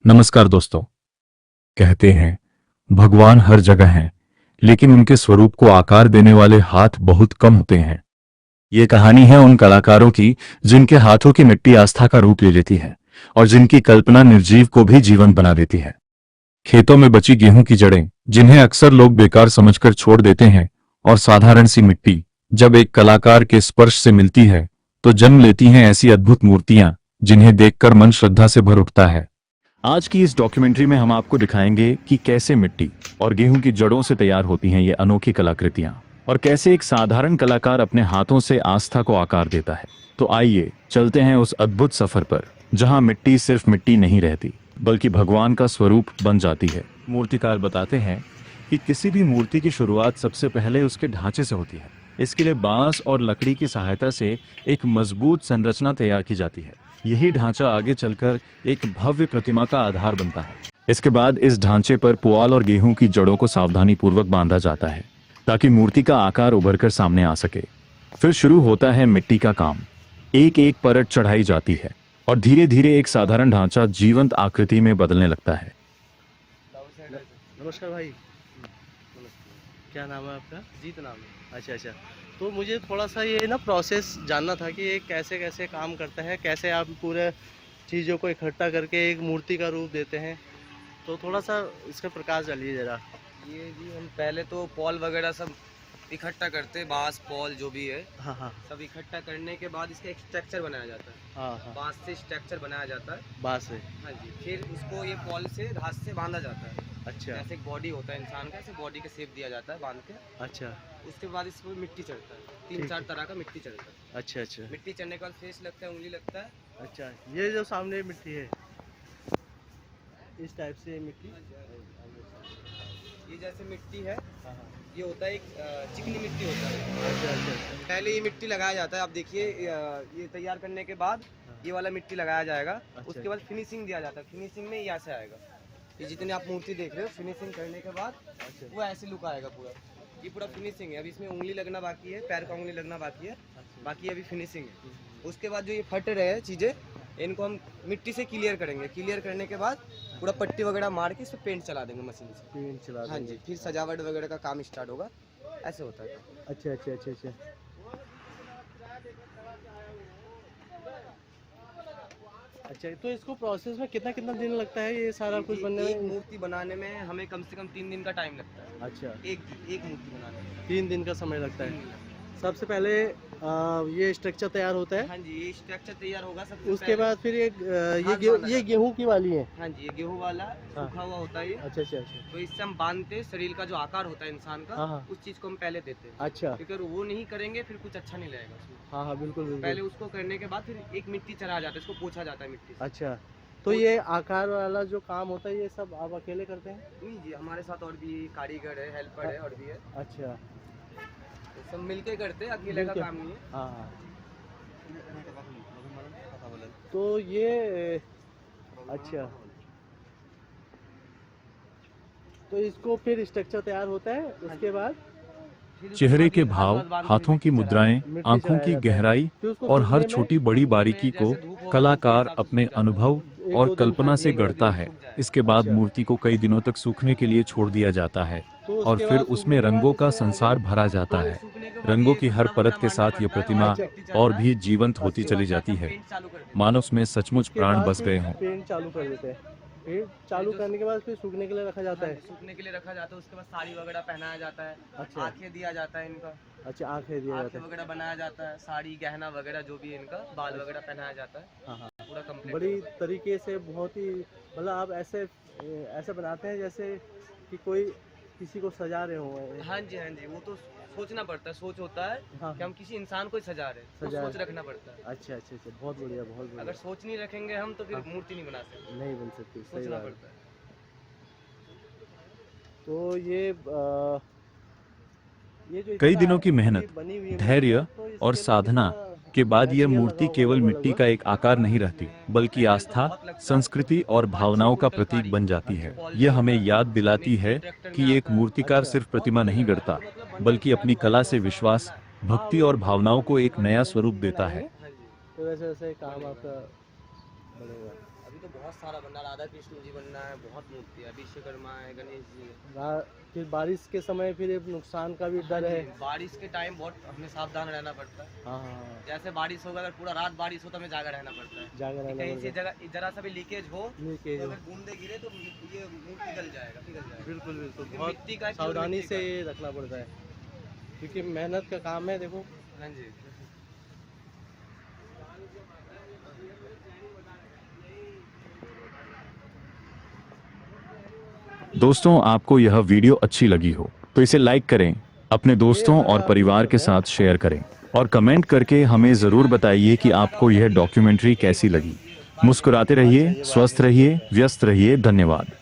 नमस्कार दोस्तों। कहते हैं भगवान हर जगह हैं, लेकिन उनके स्वरूप को आकार देने वाले हाथ बहुत कम होते हैं। ये कहानी है उन कलाकारों की जिनके हाथों की मिट्टी आस्था का रूप ले लेती है और जिनकी कल्पना निर्जीव को भी जीवंत बना देती है। खेतों में बची गेहूं की जड़ें, जिन्हें अक्सर लोग बेकार समझकर छोड़ देते हैं, और साधारण सी मिट्टी जब एक कलाकार के स्पर्श से मिलती है तो जन्म लेती हैं ऐसी अद्भुत मूर्तियां जिन्हें देखकर मन श्रद्धा से भर उठता है। आज की इस डॉक्यूमेंट्री में हम आपको दिखाएंगे कि कैसे मिट्टी और गेहूं की जड़ों से तैयार होती हैं ये अनोखी कलाकृतियां, और कैसे एक साधारण कलाकार अपने हाथों से आस्था को आकार देता है। तो आइए चलते हैं उस अद्भुत सफर पर, जहां मिट्टी सिर्फ मिट्टी नहीं रहती बल्कि भगवान का स्वरूप बन जाती है। मूर्तिकार बताते हैं कि किसी भी मूर्ति की शुरुआत सबसे पहले उसके ढांचे से होती है। इसके लिए बांस और लकड़ी की सहायता से एक मजबूत संरचना तैयार की जाती है। यही ढांचा आगे चलकर एक भव्य प्रतिमा का आधार बनता है। इसके बाद इस ढांचे पर पुआल और गेहूं की जड़ों को सावधानी पूर्वक बांधा जाता है ताकि मूर्ति का आकार उभरकर सामने आ सके। फिर शुरू होता है मिट्टी का काम। एक एक परत चढ़ाई जाती है और धीरे धीरे एक साधारण ढांचा जीवंत आकृति में बदलने लगता है। नमस्कार भाई, क्या नाम है आपका? जीत नाम है। अच्छा, तो मुझे थोड़ा सा ये ना प्रोसेस जानना था कि ये कैसे कैसे काम करता है, कैसे आप पूरे चीज़ों को इकट्ठा करके एक मूर्ति का रूप देते हैं, तो थोड़ा सा इसका प्रकाश डालिए ज़रा। ये जी हम पहले तो पॉल वगैरह सब इकट्ठा करते हैं, बांस पॉल जो भी है। हाँ, सब इकट्ठा करने के बाद इसका एक स्ट्रक्चर बनाया जाता है। हाँ, बांस से स्ट्रक्चर बनाया जाता है। बांस से। हाँ जी, फिर उसको ये पॉल से घास से बांधा जाता है। अच्छा, जैसे एक बॉडी होता है इंसान का, ऐसे बॉडी का शेप दिया जाता है बांध के। अच्छा, उसके बाद इसमें मिट्टी चढ़ता है, 3-4 तरह का मिट्टी चढ़ता है। अच्छा, मिट्टी चढ़ने के बाद फेस लगता है, उंगली लगता है। अच्छा। ये जो सामने मिट्टी है, इस टाइप से मिट्टी। ये जैसे मिट्टी है, हाँ, ये होता है एक चिकनी मिट्टी होता है। अच्छा, पहले ये मिट्टी लगाया जाता है। आप देखिए, ये तैयार करने के बाद ये वाला मिट्टी लगाया जाएगा। अच्छा। उसके बाद फिनिशिंग दिया जाता है। फिनिशिंग में ये ऐसे आएगा। ये जितने आप मूर्ति देख रहे हो, फिनिशिंग करने के बाद वो ऐसे लुक आएगा पूरा। ये पूरा फिनिशिंग है। अभी इसमें उंगली लगना बाकी है, पैर का उंगली लगना बाकी है, बाकी अभी फिनिशिंग है। उसके बाद जो ये फट रहे हैं चीज़ें, इनको हम मिट्टी से क्लियर करेंगे। क्लियर करने के बाद पूरा पट्टी वगैरह मार के इस पर पेंट चला देंगे मशीन से। पेंट चला हाँ जी, फिर सजावट वगैरह का काम स्टार्ट होगा। ऐसे होता है। अच्छा। अच्छा, तो इसको प्रोसेस में कितना दिन लगता है ये सारा कुछ बनने एक में? मूर्ति बनाने में हमें कम से कम 3 दिन का टाइम लगता है। अच्छा, एक मूर्ति बनाने में 3 दिन का समय लगता है। सबसे पहले ये स्ट्रक्चर तैयार होता है। हाँ जी, ये स्ट्रक्चर तैयार होगा सबसे उसके पहले। बाद फिर बांधा ये गेहूं की वाली है। हाँ जी, ये गेहूं वाला सूखा हुआ होता है ये। अच्छा। तो इससे हम बांधते, शरीर का जो आकार होता है इंसान का, हाँ। उस चीज को हम पहले देते हैं। अच्छा, क्योंकि अगर वो नहीं करेंगे फिर कुछ अच्छा नहीं लगेगा उसमें। हाँ, बिल्कुल। पहले उसको करने के बाद फिर एक मिट्टी चढ़ा जाता है, इसको पोंछा जाता है मिट्टी से। अच्छा, तो ये आकार वाला जो काम होता है ये सब आप अकेले करते हैं? नहीं जी, हमारे साथ और भी कारीगर है, हेल्पर है, और भी है। अच्छा, तो सब मिलके करते हैं, अकेले का काम नहीं है। हाँ। तो ये अच्छा, तो इसको फिर स्ट्रक्चर तैयार होता है। उसके बाद चेहरे के भाव, हाथों की मुद्राएं, आंखों की गहराई और हर छोटी बड़ी बारीकी को कलाकार अपने अनुभव और कल्पना से गढ़ता है। इसके बाद मूर्ति को कई दिनों तक सूखने के लिए छोड़ दिया जाता है और फिर उसमें रंगों का संसार भरा जाता है। रंगों की हर परत के साथ ये प्रतिमा और भी जीवंत होती चली जाती है, मानो उसमें सचमुच प्राण बस गए हों। पेंट चालू कर देते हैं। पेंट चालू करने के बाद फिर सूखने के लिए रखा जाता है। सूखने के लिए रखा जाता है। उसके बाद साड़ी वगैरह पहनाया जाता है। अच्छा। आंखें दिया जाता है इनका। अच्छा, आंखें दिया आंखें जाता है। वगैरह बनाया जाता है, साड़ी गहना वगैरह जो भी है इनका, बाल वगैरह पहनाया जाता है। हाँ। पूरा कंप्लीट। बड़ी तरीके से, बहुत ही मतलब आप ऐसे बनाते हैं जैसे कि कोई किसी को सजा रहे हो। हाँ जी, वो तो सोचना पड़ता है, सोच होता है हाँ। कि हम किसी इंसान को ही सजा रहे हैं, तो सजा सोच रहे। रखना पड़ता है। अच्छा, बहुत बढ़िया। अगर सोच नहीं रखेंगे हम तो फिर हाँ। मूर्ति नहीं बना सकते। नहीं बन सकती, सही सोचना बात है। पड़ता है। तो ये जो कई इतना दिनों की मेहनत, बनी हुई है धैर्य मूर्ति, तो इसके और लिए साधना कितना के बाद ये मटेरियल मूर्ति लगा केवल होगा मिट्टी लगभग? का एक आकार नहीं रहती, बल्कि आस्था, संस्कृति और भावनाओं का प्रतीक बन जाती है। यह हमें याद दिलाती है कि एक मूर्तिकार अच्छा। सिर्फ प्रतिमा नहीं गढ़ता, बल्कि अपनी कला से विश्वास, भक्ति और भावनाओं को एक नया स्वरूप देता है। हाँ जी। तो वैसे काम आपका बढ़ेगा। अभी अभी तो बहुत सारा बनना है, राधा कृष्ण जी बनना है, बहुत मूर्ति है, विश्वकर्मा है, गणेश जी है। फिर बारिश के समय फिर एक नुकसान का भी डर है। बारिश के टाइम बहुत हमें सावधान रहना पड़ता है। हाँ हाँ, जैसे बारिश होगा, अगर पूरा रात बारिश हो तो हमें जागा रहना पड़ता है। जाकर कि रहना कहीं से पड़ेगा। जगह जरा सा भी लीकेज हो लीकेज तो हो। अगर बूंदे गिरे तो ये मूर्ति पिघल जाएगा, पिघल जाएगा। बिल्कुल बिल्कुल, क्योंकि बहुत मिट्टी का, सावधानी मिट्टी से का। रखना पड़ता है, क्योंकि मेहनत का काम है। देखो हाँ जी। दोस्तों, आपको यह वीडियो अच्छी लगी हो तो इसे लाइक करें, अपने दोस्तों और परिवार के साथ शेयर करें और कमेंट करके हमें ज़रूर बताइए कि आपको यह डॉक्यूमेंट्री कैसी लगी। मुस्कुराते रहिए, स्वस्थ रहिए, व्यस्त रहिए। धन्यवाद।